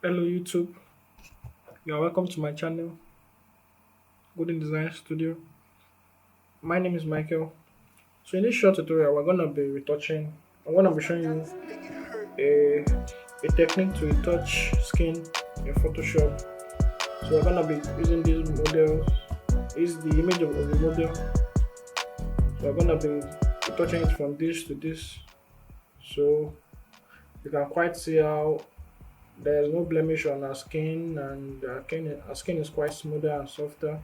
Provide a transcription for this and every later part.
Hello YouTube, you are welcome to my channel, Golden Design Studio. My name is Michael. So in this short tutorial, we're gonna be retouching. I'm gonna be showing you a, a technique to retouch skin in Photoshop. So we're gonna be using these models. Is the image of the model. So we're gonna be retouching it from this to this. So you can quite see how there is no blemish on our skin, and our skin is quite smoother and softer.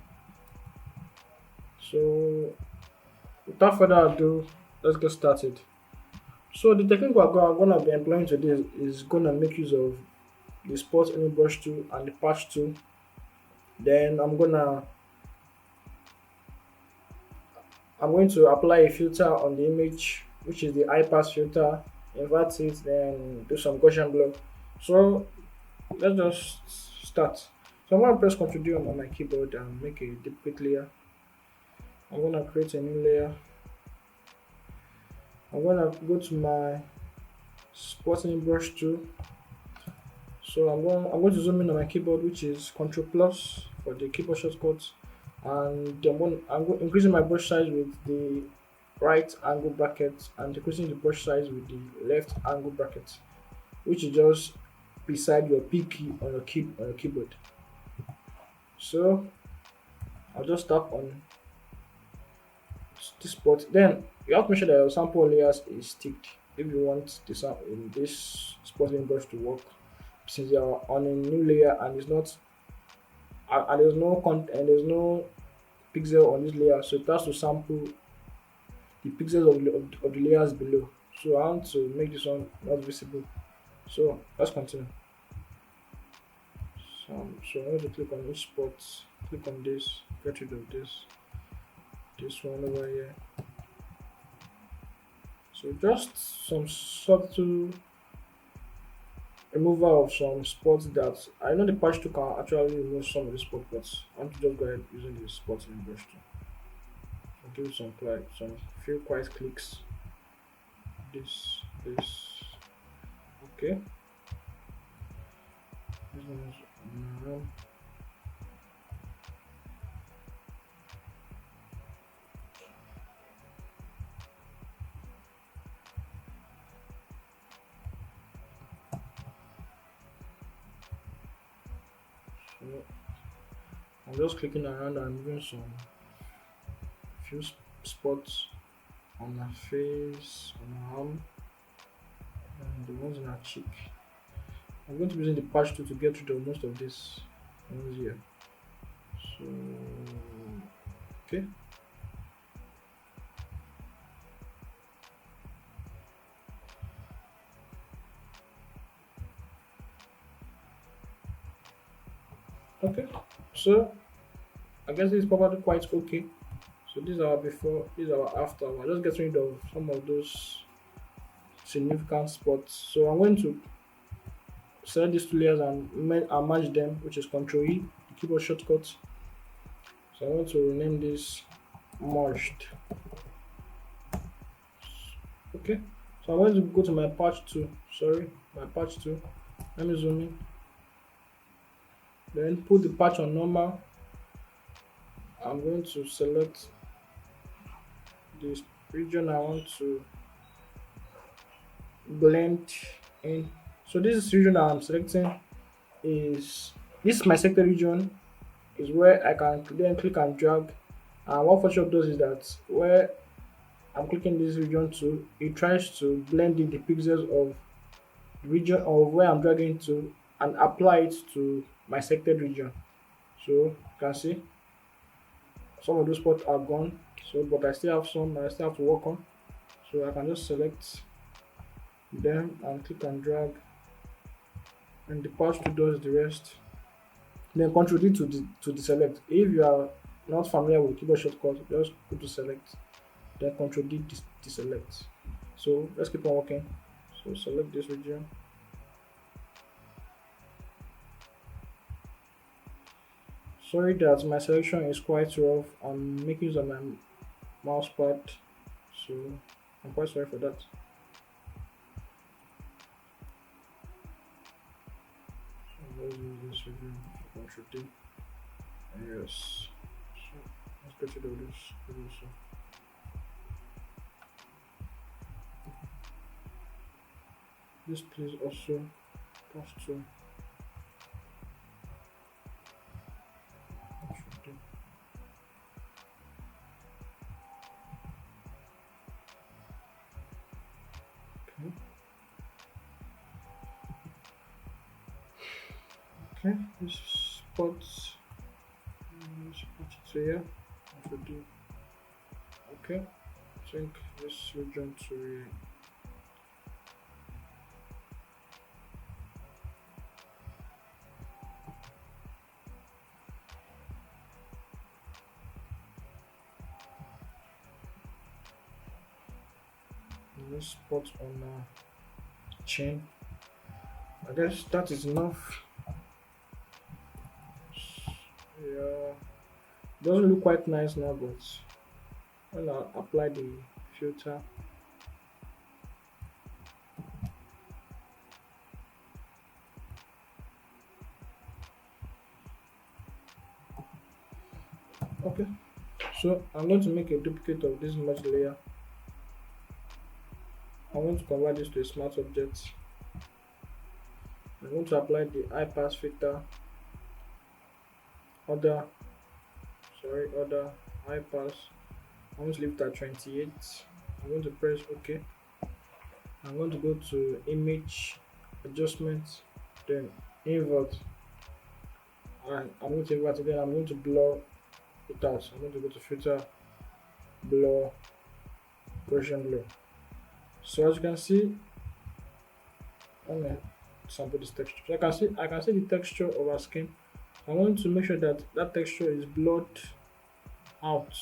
So without further ado, let's get started. So the technique I'm gonna be employing today is gonna make use of the spot any brush tool and the patch tool. Then I'm going to apply a filter on the image, which is the high pass filter, invert it, then do some gaussian block. So let's just start. So I'm gonna press Ctrl D on my keyboard and make a duplicate layer. I'm gonna create a new layer. I'm gonna go to my spot any brush tool. So I'm going to zoom in on my keyboard, which is Ctrl plus for the keyboard shortcut, and increasing my brush size with the right angle bracket and decreasing the brush size with the left angle bracket, which is just beside your P key on your keyboard. So I'll just tap on this spot. Then you have to make sure that your sample layers is ticked if you want this spotting brush to work. Since you are on a new layer and it's not and there's no pixel on this layer, so it has to sample the pixels of the layers below. So I want to make this one not visible. So let's continue. So I'm going to click on each spot, click on this, get rid of this one over here. So just some subtle removal of some spots that I know the patch tool can actually remove some of the spots, but I'm just go ahead using the spots in brush tool. I'll give it some few quiet clicks. This, okay. This one is so I'm just clicking around and moving some few spots on my face, on my arm, and the ones in her cheek. I'm going to be using the patch tool to get rid of most of this ones here. So okay. Okay. So I guess this is probably quite okay. So these are before, these are after. We're just getting rid of some of those significant spots. So I'm going to select these two layers and merge them, which is Ctrl E, the keyboard shortcut. So I want to rename this merged. Okay. So I'm going to go to my patch tool. Sorry, my patch tool. Let me zoom in. Then put the patch on normal. I'm going to select this region I want to blend in. So this region that I'm selecting is my selected region, is where I can then click and drag. And what Photoshop does is that where I'm clicking this region to, it tries to blend in the pixels of the region of where I'm dragging to and apply it to my selected region. So you can see some of those spots are gone. So but I still have some I still have to work on. So I can just select them and click and drag, and the patch tool does the rest. Then Ctrl D to deselect. If you are not familiar with keyboard shortcut, just go to select, then Ctrl D deselect. So let's keep on working. So select this region. Sorry that my selection is quite rough. I'm making use of my mouse pad, so I'm quite sorry for that. let's use this region. Control D. Yes. So let's get rid of this also. This please also pass to Control D. Okay. Okay. This spot. Let's put it here. Control D. Okay. Sync this region to this spot on chain. I guess that is enough. Yeah, doesn't look quite nice now, but when I apply the filter, okay. So I'm going to make a duplicate of this merge layer. I want to convert this to a smart object. I'm going to apply the high pass filter, order high pass. I want to leave it at 28. I'm going to press OK. I'm going to go to image adjustment, then invert, and I'm going to invert again. I'm going to blur it out. I'm going to go to filter, blur, Gaussian blur. So as you can see, let me sample this texture. So I can see the texture of our skin. I want to make sure that that texture is blurred out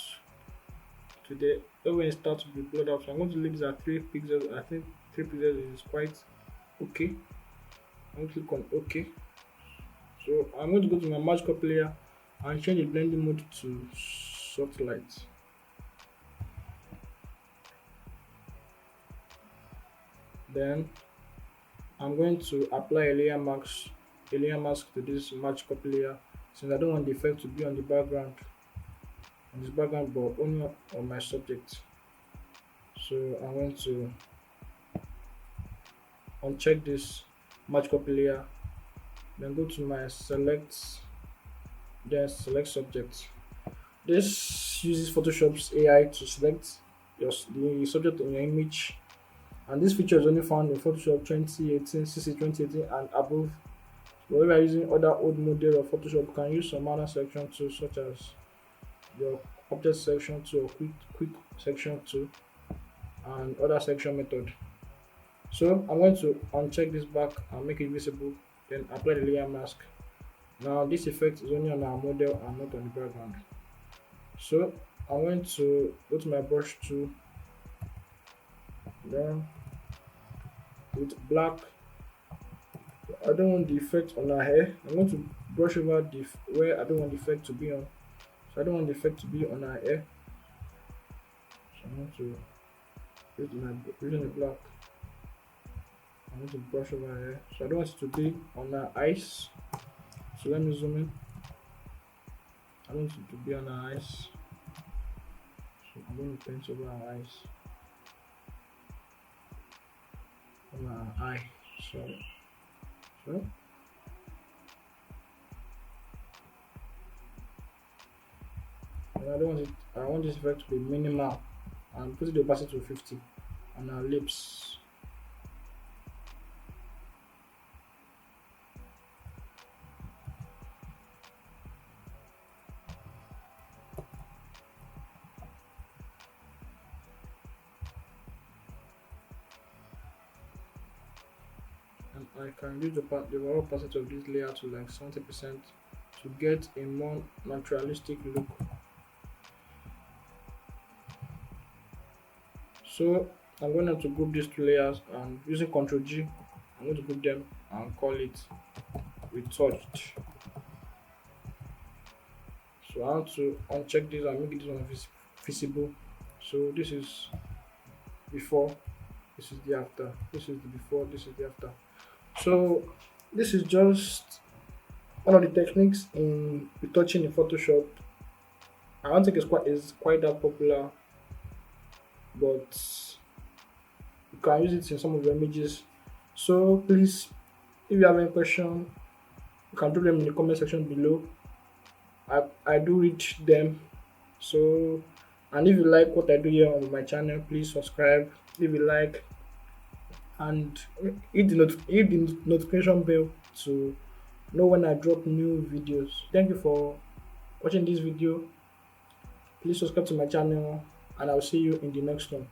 to the when it starts to be blurred out. So I'm going to leave this at 3 pixels. I think 3 pixels is quite okay. I'm going to click on OK. So I'm going to go to my match copy layer and change the blending mode to soft light. Then I'm going to apply a layer mask to this match copy layer, since I don't want the effect to be on the background, but only on my subject. So I'm going to uncheck this match copy layer, then go to my select subject. This uses Photoshop's AI to select the subject on your image, and this feature is only found in Photoshop 2018, CC 2018 and above. But if you are using other old model of Photoshop, you can use some other selection tools such as your object selection tool or quick selection tool and other selection method. So I'm going to uncheck this back and make it visible, then apply the layer mask. Now this effect is only on our model and not on the background. So I'm going to go to my brush tool, then with black. I don't want the effect on her hair. I'm going to brush over where I don't want the effect to be on. So I don't want the effect to be on her hair. So I'm going to using the black. I'm going to brush over her hair. So I don't want it to be on her eyes. So let me zoom in. I don't want it to be on her eyes. So I'm going to paint over her eyes. On her eye. Sorry. So and I don't want it. I want this effect to be minimal, and put the opacity to 50 on our lips. And I can use the overall opacity of this layer to like 70% to get a more naturalistic look. So I'm going to group these two layers, and using Ctrl G, I'm going to group them and call it Retouch. So I want to uncheck this and make this one visible. So this is before, this is the after, this is the before, this is the after. So this is just One of the techniques in retouching in Photoshop, I don't think it's quite that popular, but you can use it in some of your images. So please, if you have any question, you can do them in the comment section below. I do read them. So, and if you like what I do here on my channel, please subscribe. If you like, and hit the notification bell to know when I drop new videos. Thank you for watching this video. Please subscribe to my channel, and I'll see you in the next one.